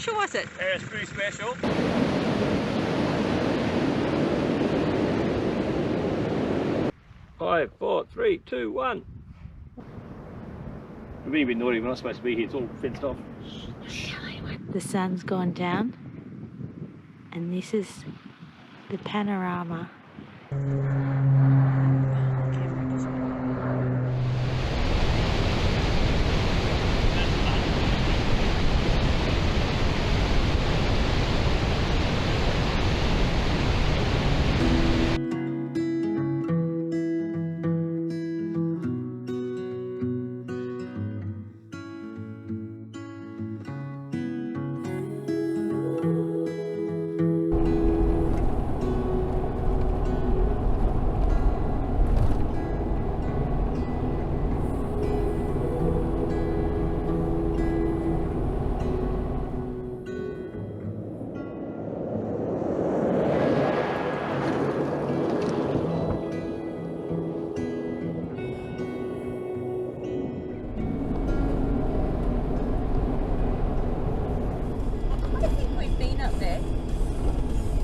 special, was it? Yeah, it's pretty special. 5, 4, 3, 2, 1. I'm being a bit naughty, we're not supposed to be here, it's all fenced off. The sun's gone down, and this is the panorama.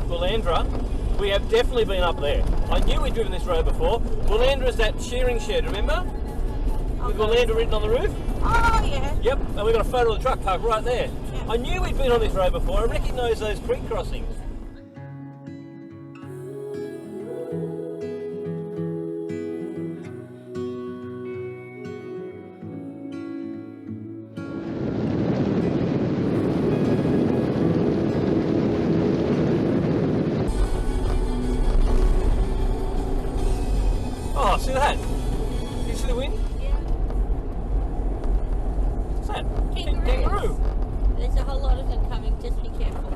Willandra, we have definitely been up there. I knew we'd driven this road before. Willandra's that shearing shed, remember? With Willandra written on the roof? Oh, yeah. Yep, and we got a photo of the truck parked right there. Yeah. I knew we'd been on this road before. I recognise those creek crossings. Oh, see that? You see the wind? Yeah. What's that? Kangaroo. There's a whole lot of them coming, just be careful.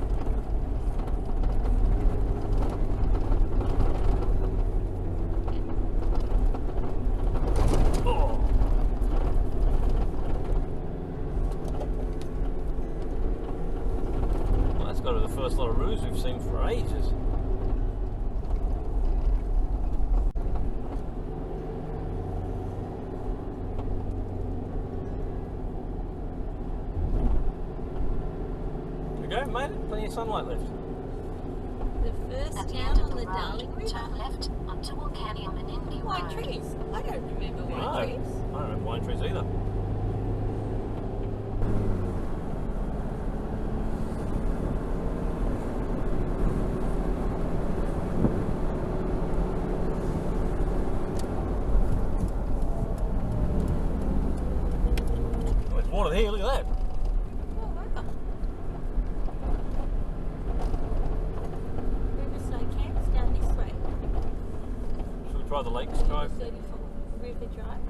Oh. Well, that's got to be the first lot of roos we've seen for ages. Go, mate. Plenty of sunlight left. The first town on the Darling River. Turn left onto Wilcannia Menindee White Road. trees. I don't remember white trees. I don't remember wine trees either. Oh, there's water here, look at that. Riverside Camp's down this way. Should we try the Lakes Drive? 34 River Drive.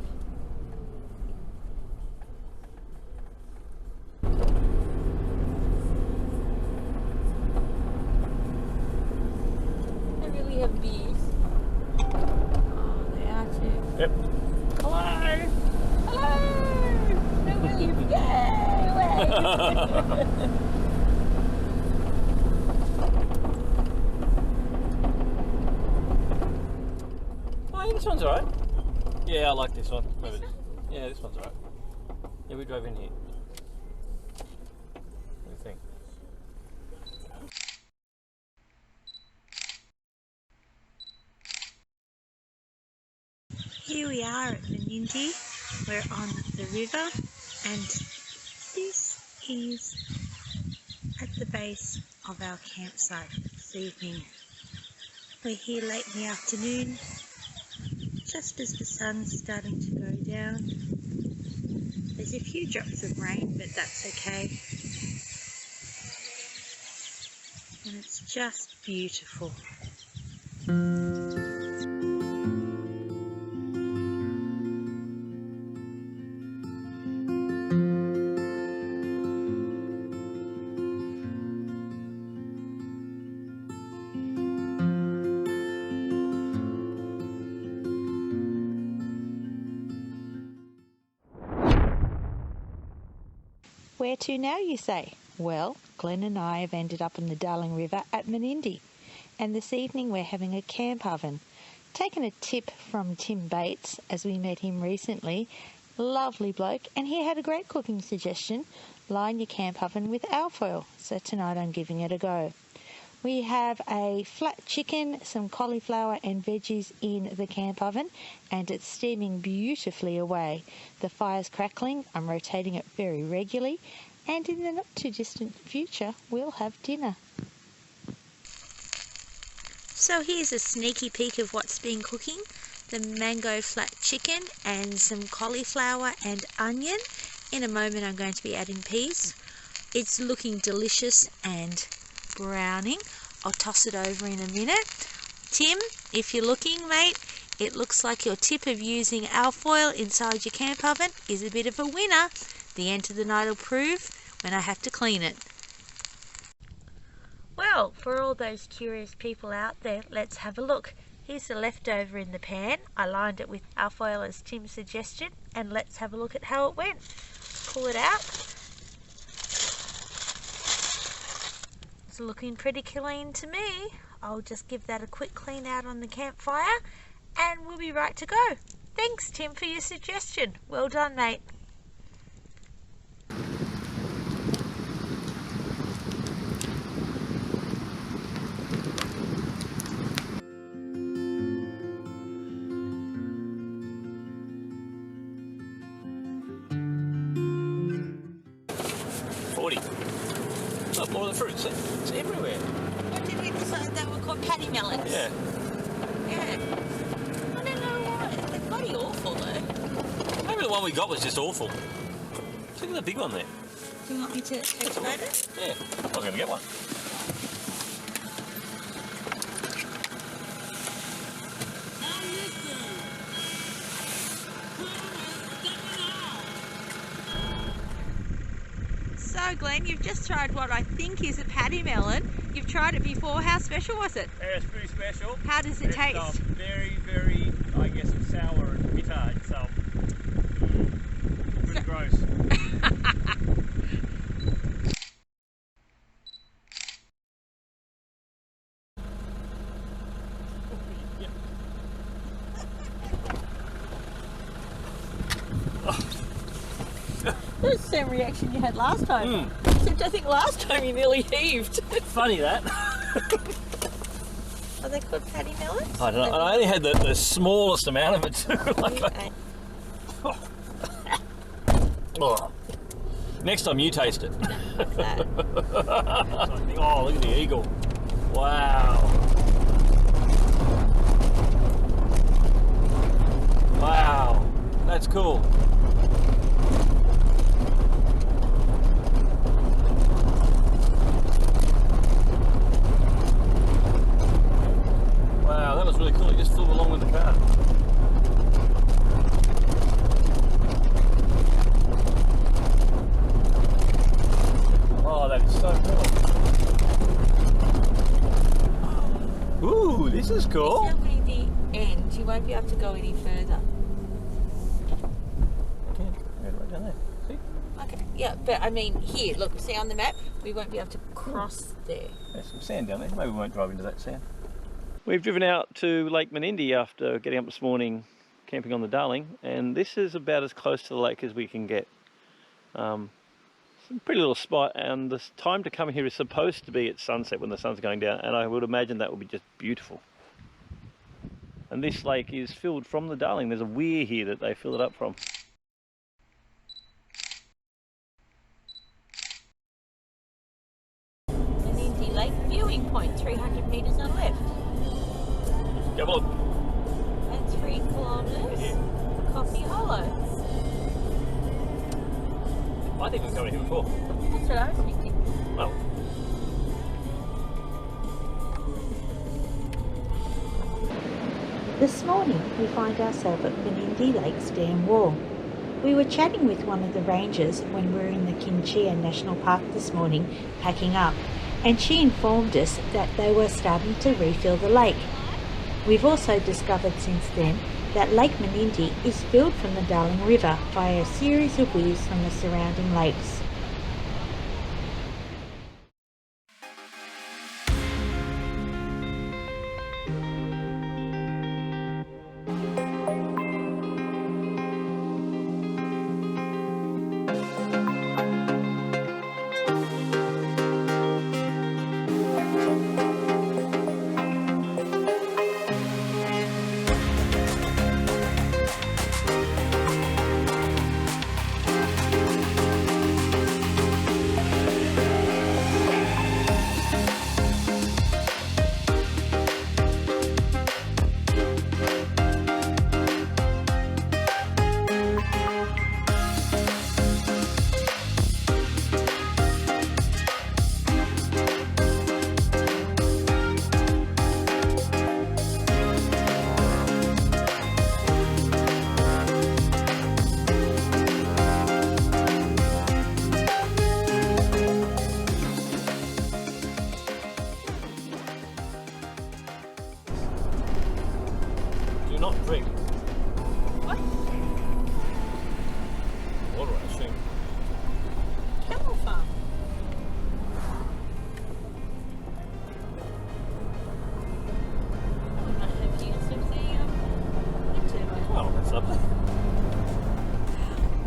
They really have bees. Oh, they are too. Yep. Hello! Hello! Where will you go? Oh, yeah, this one's alright. Yeah, I like this one. Maybe. Yeah, this one's alright. Yeah, we drove in here. What do you think? Here we are at Menindee. We're on the river, and this is at the base of our campsite this evening. We're here late in the afternoon, just as the sun's starting to go down. There's a few drops of rain, but that's okay. And it's just beautiful. Where to now, you say? Well, Glenn and I have ended up in the Darling River at Menindee, and this evening we're having a camp oven. Taken a tip from Tim Bates, as we met him recently. Lovely bloke, and he had a great cooking suggestion. line your camp oven with alfoil. So tonight I'm giving it a go. We have a flat chicken, some cauliflower and veggies in the camp oven, and it's steaming beautifully away. The fire's crackling, I'm rotating it very regularly, and in the not too distant future we'll have dinner. So here's a sneaky peek of what's been cooking. The mango flat chicken and some cauliflower and onion. In a moment I'm going to be adding peas. It's looking delicious and browning. I'll toss it over in a minute. Tim, if you're looking, mate, it looks like your tip of using alfoil inside your camp oven is a bit of a winner. The end of the night will prove when I have to clean it. Well, for all those curious people out there, let's have a look. Here's the leftover in the pan. I lined it with alfoil as Tim suggested, and let's have a look at how it went. Pull it out. It's looking pretty clean to me. I'll just give that a quick clean out on the campfire and we'll be right to go. Thanks, Tim, for your suggestion. Well done, mate. Not more of the fruit, it's everywhere. What did we decide they were called? Paddy melons? Yeah. Yeah. I don't know why. They're bloody awful though. Maybe the one we got was just awful. Look at the big one there. Do you want me to take a photo? Yeah, I'm going to get one. So Glenn, you've just tried what I think is a paddy melon. You've tried it before. How special was it? Yeah, it's pretty special. How does it taste? Very, very, I guess it's sour and bitter. It's pretty gross. That's the same reaction you had last time. Except I think last time you nearly heaved. Funny that. Are they called paddy melons? I don't know. I only had the smallest amount of it too. Oh. Next time you taste it. Oh, look at the eagle. Wow. Wow. That's cool. Wow, that was really cool. It just flew along with the car. Oh, that is so cool. Ooh, this is cool. Tell me the end. You won't be able to go any further. Okay, right down there. See? Okay, yeah, but I mean here, look, see on the map, we won't be able to cross there. There's some sand down there. Maybe we won't drive into that sand. We've driven out to Lake Menindee after getting up this morning camping on the Darling, and this is about as close to the lake as we can get. It's a pretty little spot, and the time to come here is supposed to be at sunset when the sun's going down, and I would imagine that would be just beautiful. And this lake is filled from the Darling. There's a weir here that they fill it up from. Menindee Lake viewing point, 300 metres on left. Have a look. And 3 kilometres, Yeah. Coffee Hollow. I think we've come here before. That's what I was thinking. Well, This morning we find ourselves at Menindee Lake's dam wall. We were chatting with one of the rangers when we were in the Kinchia National Park this morning packing up, and she informed us that they were starting to refill the lake. We've also discovered since then that Lake Menindee is filled from the Darling River via a series of weirs from the surrounding lakes. not drink. What? Water, I assume. Camel farm. Must have used of the wind turbine. Oh, that's lovely.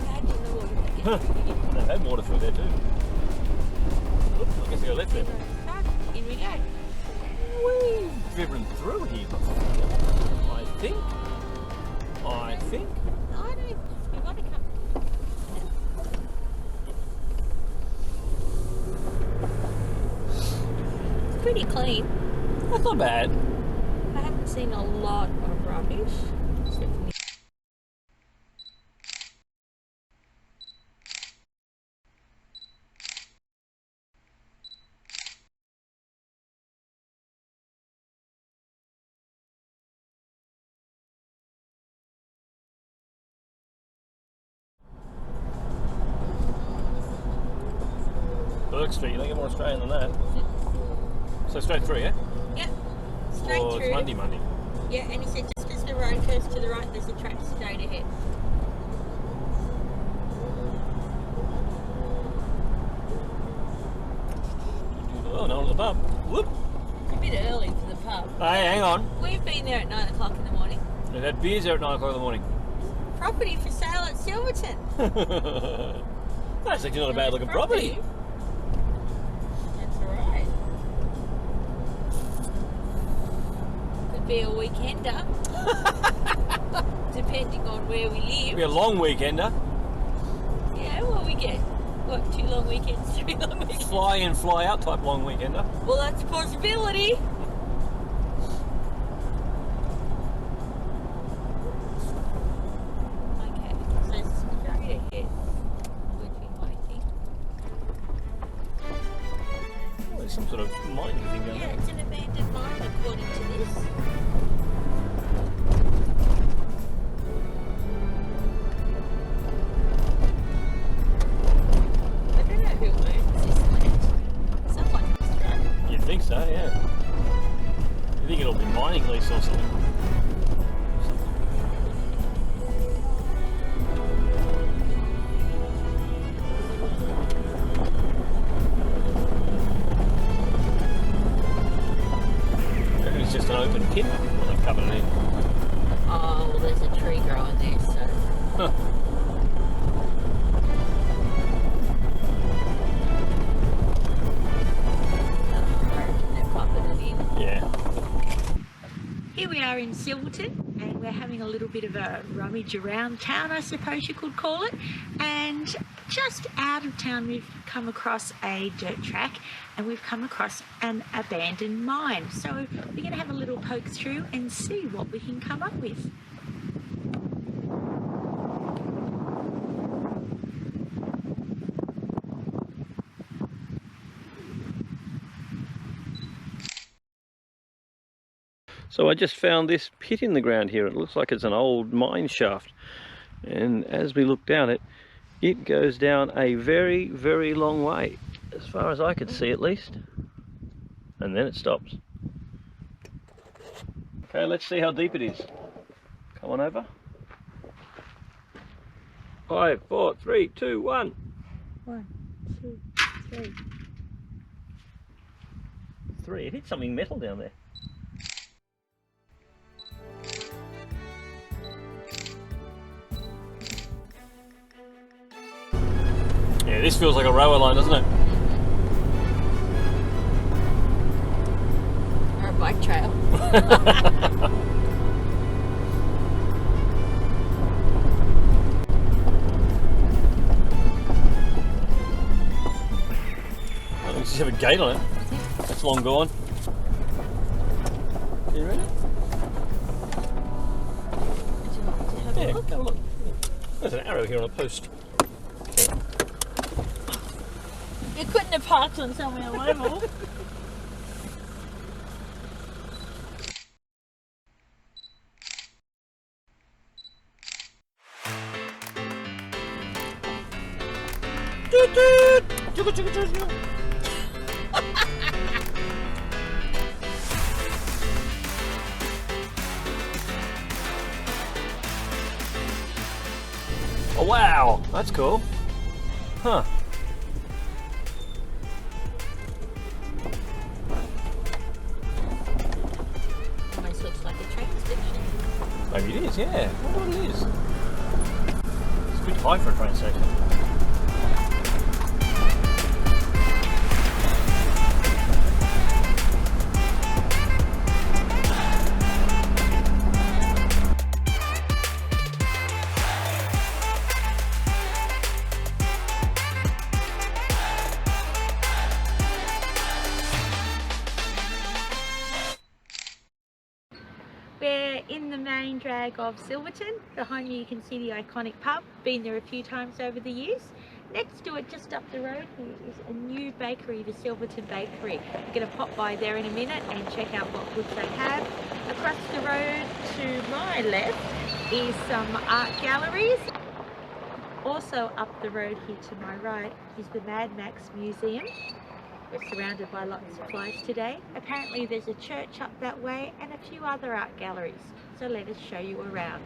Imagine the water they get. They've had water through there too. Oops, I guess they got left there. Here we go. We've driven through here before. I think. I know. We've got to come. It's pretty clean. That's not bad. I haven't seen a lot of rubbish. Except for me. Burke Street, you don't get more Australian than that. So straight through, yeah? Yep. Straight Or through. it's Monday. Yeah, and he said just as the road curves to the right, there's a track straight ahead. Oh, no, at the pub. Whoop. It's a bit early for the pub. Hey, hang on. We've been there at 9 o'clock in the morning. We've had beers there at 9 o'clock in the morning. Property for sale at Silverton. That's actually not a bad looking property. That's alright. Could be a weekender. Depending on where we live. Be a long weekender. Yeah, well, we get, what, 2 long weekends, 3 long weekends? Fly in, fly out type long weekender. Well, that's a possibility. Okay, so straight ahead would be my thing. Oh, there's some sort of mining thing going Yeah, on. it's an abandoned mine according to this. I don't know who owns this land. Someone must have. You'd think so, yeah. You think it'll be mining lease or something? I reckon it's just an open pit when they've covered it in. Oh, well, there's a tree growing there, so. Huh. I reckon they're pumping it in. Yeah. Here we are in Silverton, and we're having a little bit of a rummage around town, I suppose you could call it. And just out of town, we've come across a dirt track, and we've come across an abandoned mine. So we're going to have a little poke through and see what we can come up with. So I just found this pit in the ground here. It looks like it's an old mine shaft. And as we look down it, it goes down a very, very long way, as far as I could see at least. And then it stops. Okay, let's see how deep it is. Come on over. 5, 4, 3, 2, 1. 1, 2, 3. 3. It hit something metal down there. Yeah, this feels like a railway line, doesn't it? Or a bike trail. We just have a gate on it. That's long gone. You ready? Would you like to have a Yeah, look? have a look. There's an arrow here on a post. You couldn't have parked on somewhere level. Toot toot! Chugga chugga chugga! Oh wow, that's cool. Huh. Almost looks like a train station. Maybe it is, yeah. I wonder what it is. It's a bit high for a train station. We're in the main drag of Silverton. Behind me you can see the iconic pub. Been there a few times over the years. Next to it, just up the road here, is a new bakery, the Silverton Bakery. We're going to pop by there in a minute and check out what goods they have. Across the road to my left is some art galleries. Also up the road here to my right is the Mad Max Museum. We're surrounded by lots of flies today. Apparently there's a church up that way and a few other art galleries. So let us show you around.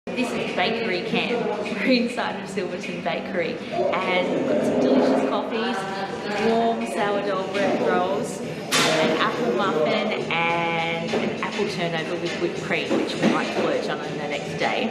This is Bakery Camp. We're inside of Silverton Bakery and we've got some delicious coffees, warm sourdough bread rolls, an apple muffin and an apple turnover with whipped cream, which we might splurge on the next day.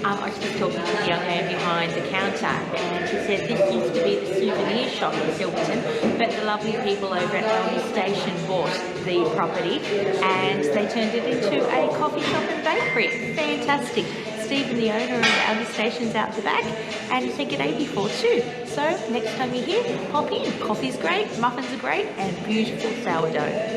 I was just talking to the young man behind the counter and he said this used to be the souvenir shop in Silverton, but the lovely people over at Menindee Station bought the property and they turned it into a coffee shop and bakery. Fantastic. Stephen, the owner of the station's out the back, and he said g'day before too. So next time you're here, pop in. Coffee's great, muffins are great, and beautiful sourdough.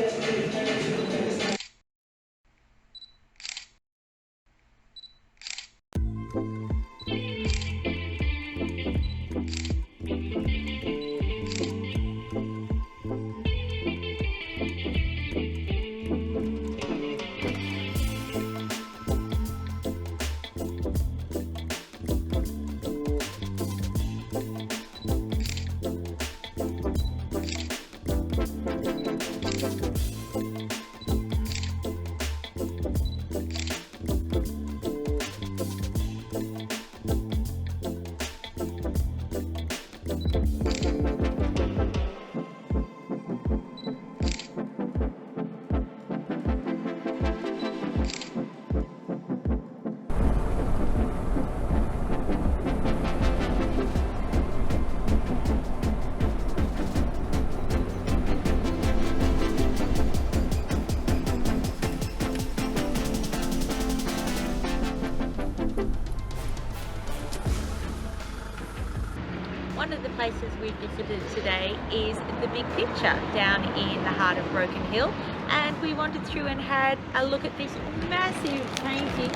One of the places we visited today is the Big Picture down in the heart of Broken Hill, and we wandered through and had a look at this massive painting.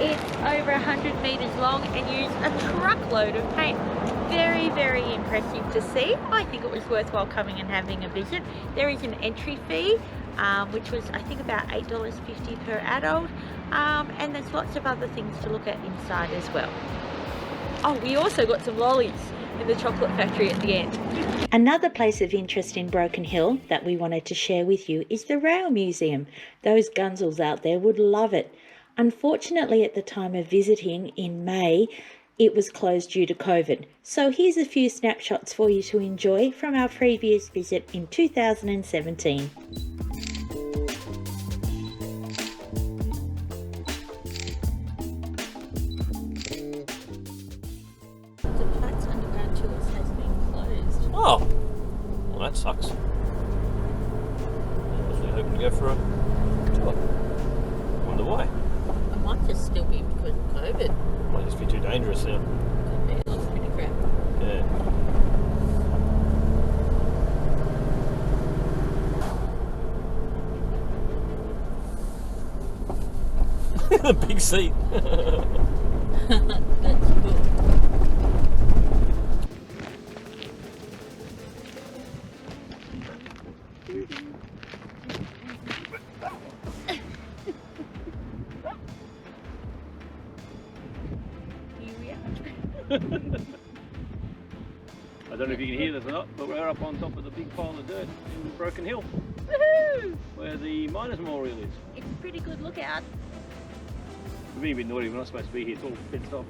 It's over 100 meters long and used a truckload of paint. Very, very impressive to see. I think it was worthwhile coming and having a visit. There is an entry fee, which was I think about $8.50 per adult, and there's lots of other things to look at inside as well. Oh, we also got some lollies in the chocolate factory at the end. Another place of interest in Broken Hill that we wanted to share with you is the Rail Museum. Those gunzels out there would love it. Unfortunately, at the time of visiting in May, it was closed due to COVID. So here's a few snapshots for you to enjoy from our previous visit in 2017. Oh, well that sucks. I was really hoping to go for a tour. Wonder why. It might just still be because of COVID. Might just be too dangerous now. Could be. It looks pretty crap. Yeah. The big seat. That's cool. I don't know if you can hear this or not, but we're up on top of the big pile of dirt in Broken Hill. Woohoo! Where the Miners' Memorial is. It's a pretty good lookout. We're being a bit naughty, we're not supposed to be here, it's all fenced off.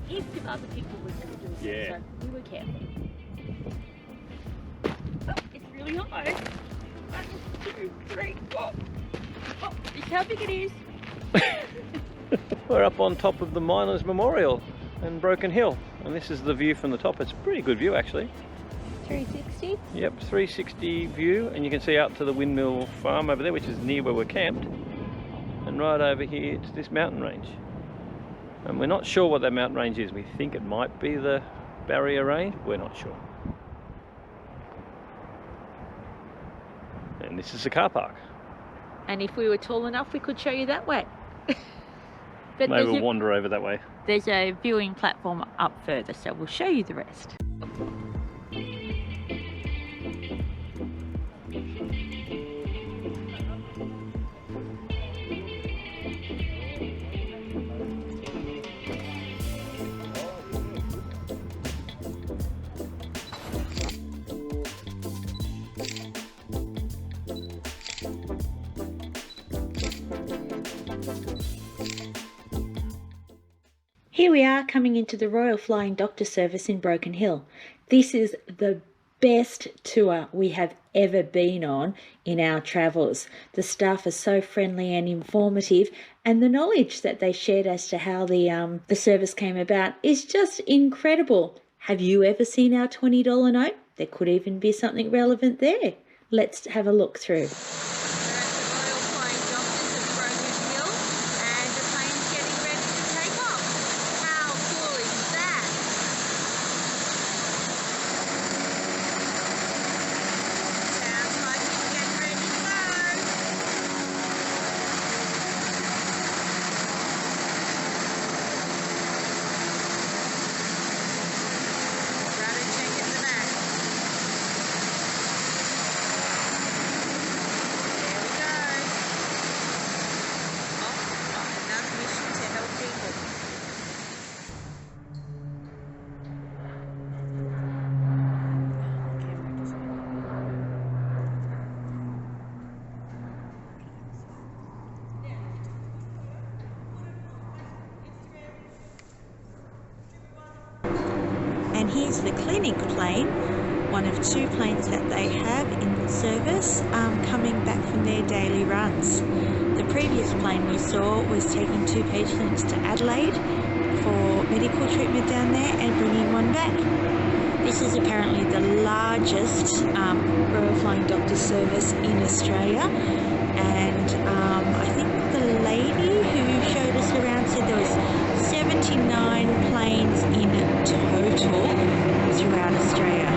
Heaps of other people were going to do that, Yeah. so we were careful. Oh, it's really high. 1, 2, 3, 4. Oh, look how big it is. We're up on top of the Miners' Memorial in Broken Hill, and this is the view from the top. It's a pretty good view actually. 360. Yep, 360 view, and you can see out to the windmill farm over there, which is near where we're camped, and right over here to this mountain range. And we're not sure what that mountain range is. We think it might be the barrier range, we're not sure. And this is the car park. And if we were tall enough, we could show you that way. But Maybe we'll wander over that way. there's a viewing platform up further, so we'll show you the rest. Here we are coming into the Royal Flying Doctor Service in Broken Hill. This is the best tour we have ever been on in our travels. The staff are so friendly and informative, and the knowledge that they shared as to how the service came about is just incredible. Have you ever seen our $20 note? There could even be something relevant there. Let's have a look through. And here's the clinic plane, one of 2 planes that they have in service, coming back from their daily runs. The previous plane we saw was taking 2 patients to Adelaide for medical treatment down there and bringing 1 back. This is apparently the largest Royal Flying Doctor service in Australia, and I think the lady who showed us around said there was 79 planes in total throughout Australia.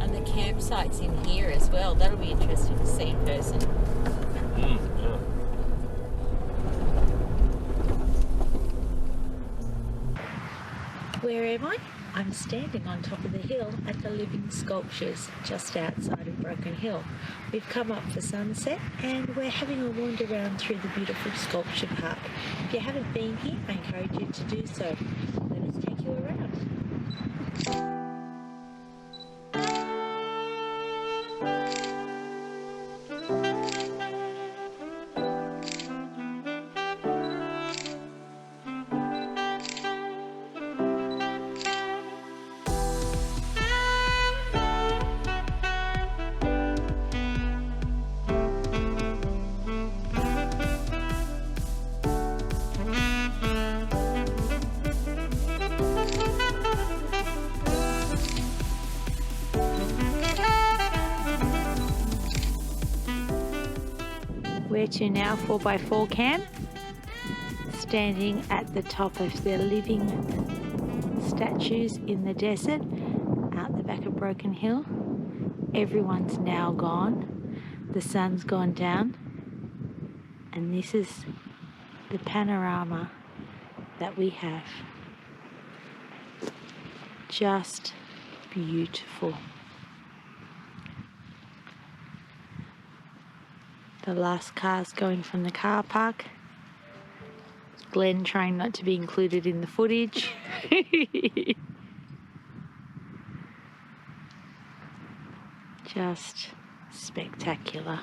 And the campsites in here as well. That'll be interesting to see in person. Yeah. Where am I? I'm standing on top of the hill at the living sculptures just outside of Broken Hill. We've come up for sunset and we're having a wander around through the beautiful sculpture park. If you haven't been here, I encourage you to do so. Let us take you around. Where to now? 4x4 camp. Standing at the top of the living statues in the desert out the back of Broken Hill. Everyone's now gone. The sun's gone down. And this is the panorama that we have. Just beautiful. The last car's going from the car park. Glenn trying not to be included in the footage. Just spectacular.